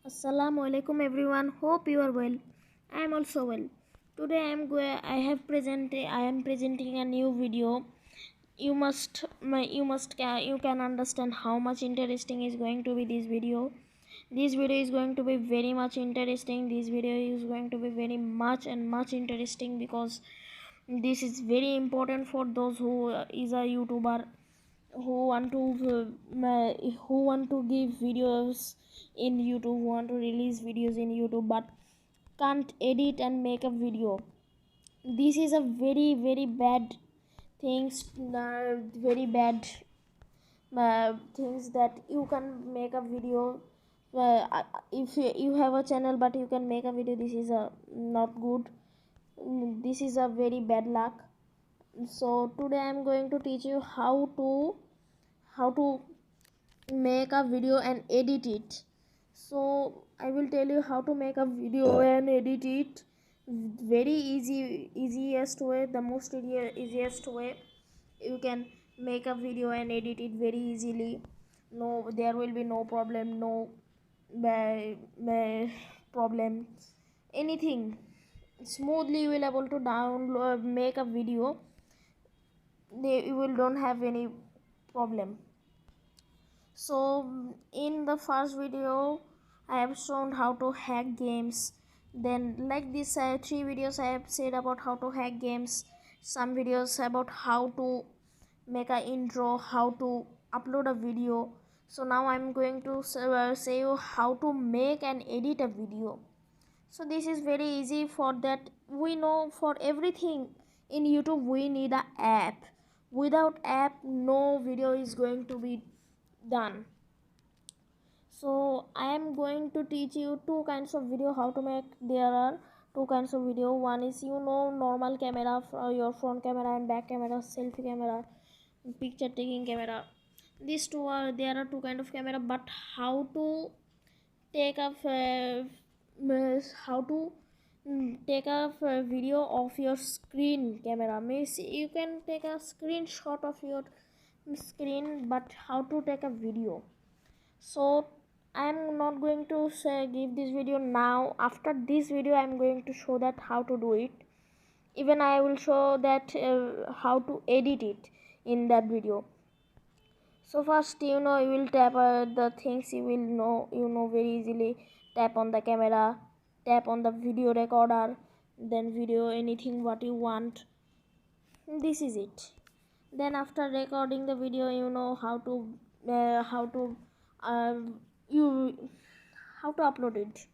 Assalamu alaikum everyone. Hope you are well. I am also well. Today I am presenting a new video. You can understand how much interesting is going to be this video. This video is going to be very much interesting. This video is going to be very much and much interesting because this is very important for those who is a YouTuber who want to who want to give videos in YouTube, who want to release videos in YouTube but can't edit and make a video. This is a very bad things, very bad things that you can make a video. If you have a channel but you can make a video, this is a not good. This is a very bad luck. So today I am going to teach you how to make a video and edit it. So I will tell you how to make a video and edit it very easiest way, the most easiest way. You can make a video and edit it very easily. No, there will be no problem, no problem, anything. Smoothly you will able to download, make a video. You will don't have any problem. So in the first video I have shown how to hack games. Then like this, 3 videos I have said about how to hack games, some videos about how to make a intro, how to upload a video. So now I'm going to say you how to make and edit a video. So this is very easy. For that, we know for everything in YouTube we need a app. Without app no video is going to be done. So I am going to teach you two kinds of video how to make. There are two kinds of video. One is normal camera, your front camera and back camera, selfie camera, picture taking camera. These two are, there are two kind of camera, but how to take a how to take a video of your screen camera. Means you can take a screenshot of your screen, but how to take a video. So I am not going to give this video now. After this video I am going to show that how to do it. Even I will show that how to edit it in that video. So first, you will tap the things you will know very easily. Tap on the camera, tap on the video recorder, then video anything what you want. This is it. Then after recording the video, you know how to uh, you how to upload it,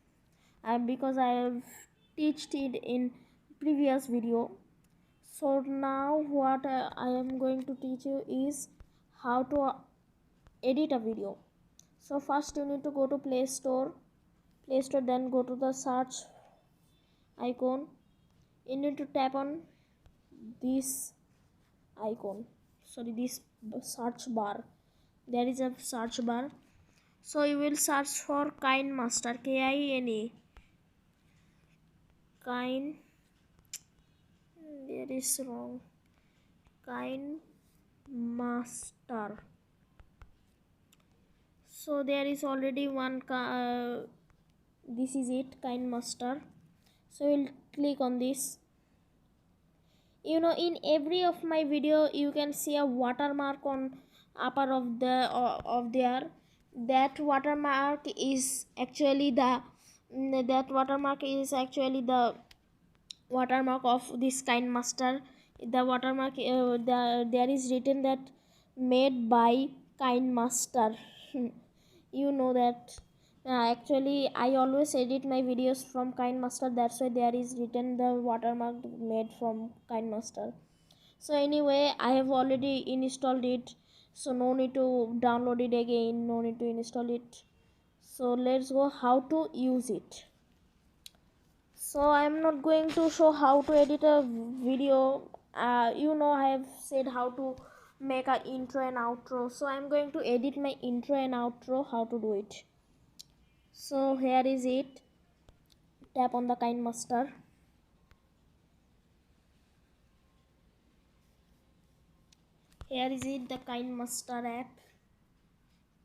because I have teached it in previous video. So now what I am going to teach you is how to edit a video. So first you need to go to Play Store, then go to the search icon. You need to tap on this icon, this search bar. There is a search bar. So you will search for KineMaster, KINE. Kine, there is wrong. KineMaster. So there is already one. This is it, KineMaster. So we'll click on this. In every of my video you can see a watermark on upper of there. That watermark is actually the watermark of this KineMaster. The watermark, there is written that made by KineMaster. You know that. Actually I always edit my videos from KineMaster, that's why there is written the watermark made from KineMaster. So anyway, I have already installed it, so no need to download it again, no need to install it. So let's go how to use it. So I am not going to show how to edit a video. I have said how to make an intro and outro. So I am going to edit my intro and outro, how to do it. So here is it. Tap on the KineMaster. Here is it, the KineMaster app.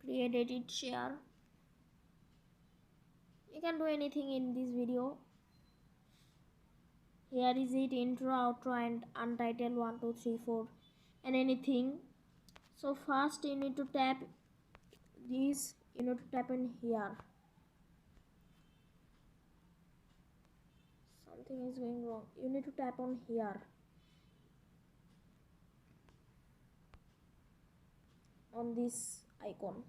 Create, edit, share. can do anything in this video. Here is it, intro, outro and untitled 1 2 3 4 and anything. So first you need to tap this, you need to tap in here. Something is going wrong. You need to tap on here, on this icon.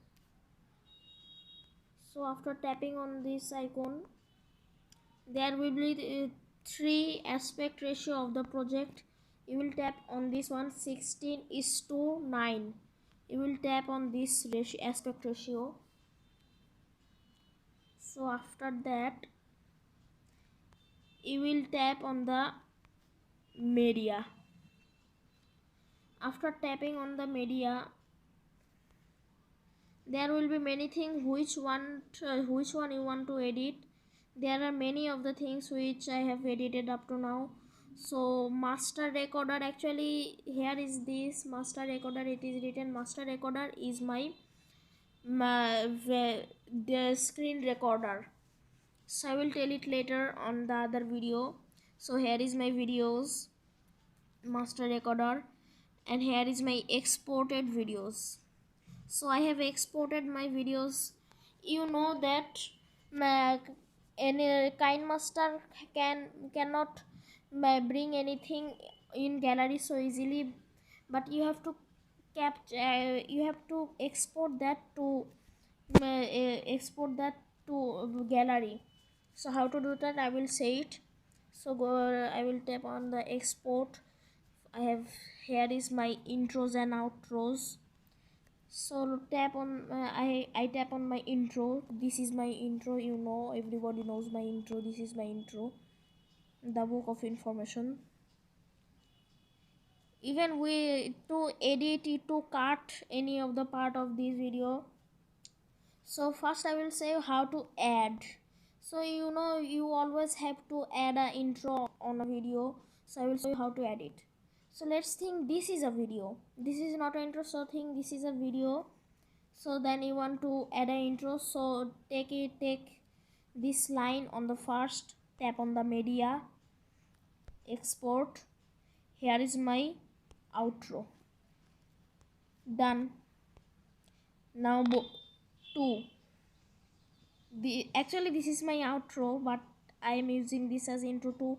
So after tapping on this icon, there will be the 3 aspect ratio of the project. You will tap on this one, 16:9. You will tap on this ratio, aspect ratio. So after that you will tap on the media. After tapping on the media, there will be many things which one you want to edit. There are many of the things which I have edited up to now. So master recorder, actually here is this master recorder. It is written master recorder is the screen recorder. So I will tell it later on the other video. So here is my videos, master recorder, and here is my exported videos. So I have exported my videos. You know that any KineMaster cannot bring anything in gallery so easily, but you have to export that to gallery. So how to do that, I will say it. So I will tap on the export. I have, here is my intros and outros. So tap on I tap on my intro. This is my intro, you know, everybody knows my intro. This is my intro, the book of information. Even we to edit it, to cut any of the part of this video. So first I will say how to add. So you know, you always have to add an intro on a video. So I will show you how to add it. So let's think this is a video. This is not an intro, so think this is a video. So then you want to add an intro. So take this line on the first, tap on the media, export. Here is my outro. Done. Now actually this is my outro, but I am using this as intro to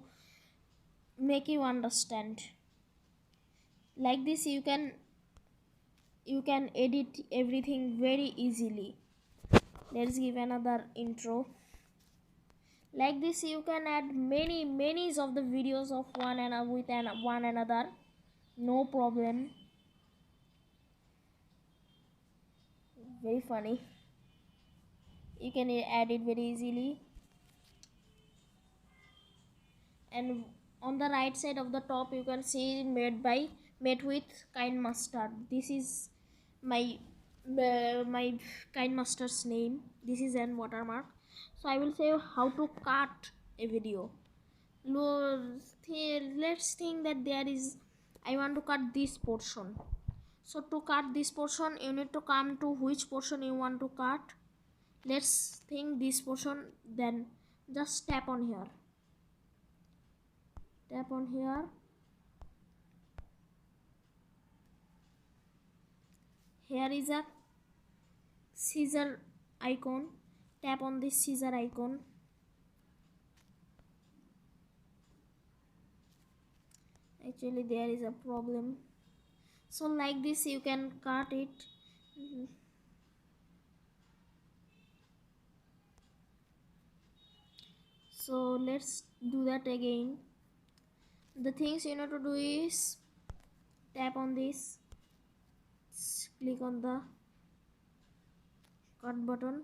make you understand. Like this you can edit everything very easily. Let's give another intro. Like this you can add many of the videos of one another, no problem. Very funny. You can add it very easily. And on the right side of the top you can see made with KineMaster. This is my KineMaster's name. This is an watermark. So I will say how to cut a video. Let's think that there is, I want to cut this portion. So to cut this portion you need to come to which portion you want to cut. Let's think this portion, then just tap on here. Tap on here. Here is a scissor icon. Tap on this scissor icon. Actually there is a problem. So like this you can cut it. So let's do that again. The things you need to do is tap on this, click on the cut button,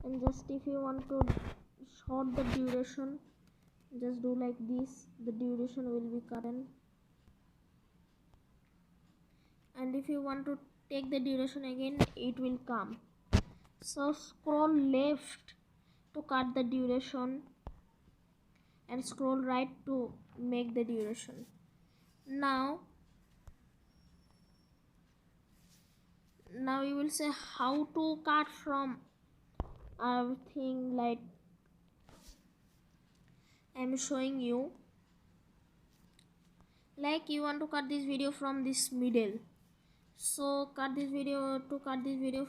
and just if you want to short the duration, just do like this, the duration will be cut. And if you want to take the duration again, it will come. So scroll left to cut the duration and scroll right to make the duration. Now you will say how to cut from thing like I'm showing you, like you want to cut this video from this middle. So cut this video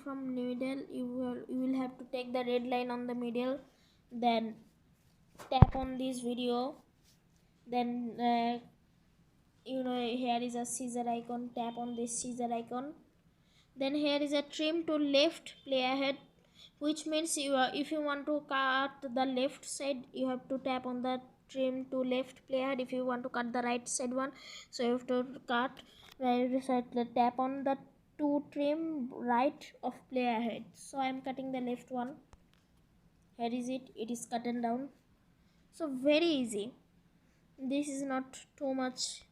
from middle, you will have to take the red line on the middle, then tap on this video, then here is a scissor icon, tap on this scissor icon, then here is a trim to left play ahead, which means if you want to cut the left side, you have to tap on the trim to left play ahead. If you want to cut the right side one, so you have to cut right side, tap on the to trim right of play ahead. So I am cutting the left one. Here is it is cut and down. So very easy, this is not too much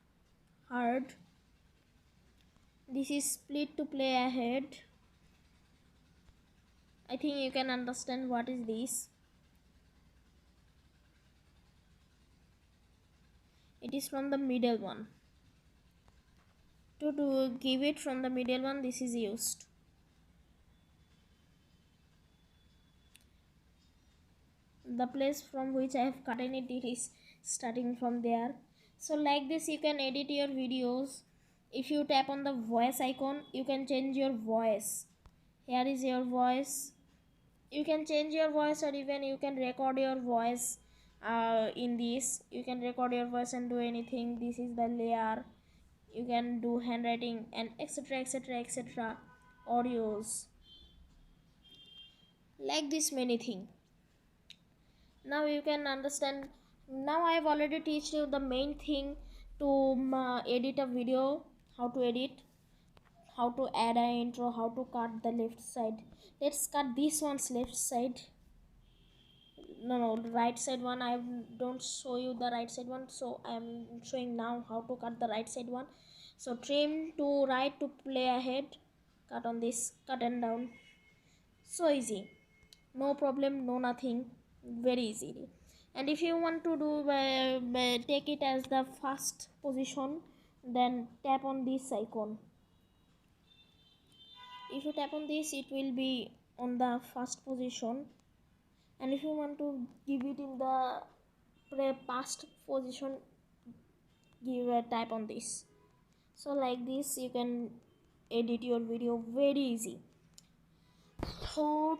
hard. This is split to play ahead. I think you can understand what is this. It is from the middle one. To give it from the middle one, this is used. The place from which I have cut it is starting from there. So like this you can edit your videos. If you tap on the voice icon, you can change your voice. Here is your voice. You can change your voice, or even you can record your voice in this. You can record your voice and do anything. This is the layer. You can do handwriting and etc. audios, like this many thing. Now you can understand. Now I have already teach you the main thing to edit a video, how to edit, how to add an intro, how to cut the left side. Let's cut this one's left side. No, right side one. I don't show you the right side one, so I am showing now how to cut the right side one. So trim to right to play ahead, cut on this, cut and down. So easy, no problem, no nothing, very easily. And if you want to do take it as the first position, then tap on this icon. If you tap on this, it will be on the first position, and if you want to give it in the past position, give a tap on this. So like this you can edit your video very easy. So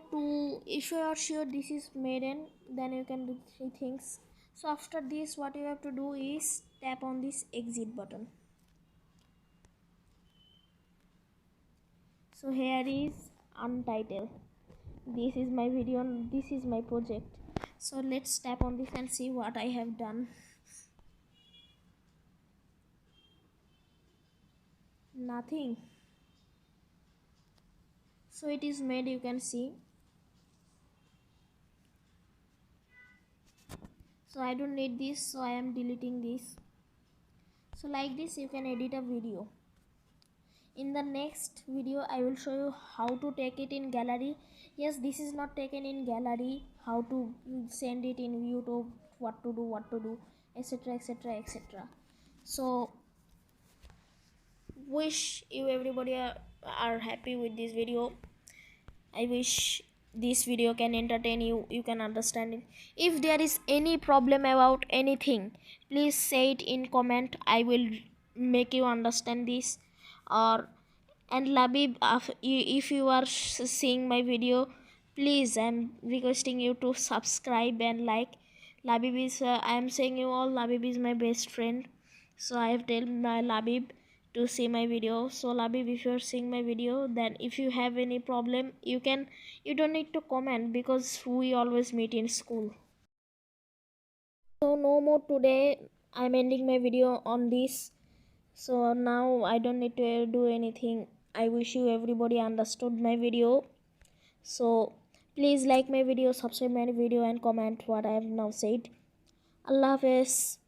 if you are sure this is made in, then you can do 3 things. So after this, what you have to do is tap on this exit button. So here is untitled. This is my video, this is my project. So let's tap on this and see what I have done. Nothing. So it is made, you can see. So I don't need this, so I am deleting this. So like this you can edit a video. In the next video I will show you how to take it in gallery. Yes, this is not taken in gallery, how to send it in YouTube, what to do, etc. So wish you everybody are happy with this video. I wish this video can entertain you, you can understand it. If there is any problem about anything, please say it in comment, I will make you understand this. And Labib, if you are seeing my video, please, I'm requesting you to subscribe and like. Labib is I am saying you all, Labib is my best friend, so I have told my Labib to see my video. So Labib, if you are seeing my video, then if you have any problem, you don't need to comment, because we always meet in school. So no more today, I'm ending my video on this. So now I don't need to do anything. I wish you everybody understood my video. So please like my video, subscribe my video and comment what I have now said. Allah Hafiz.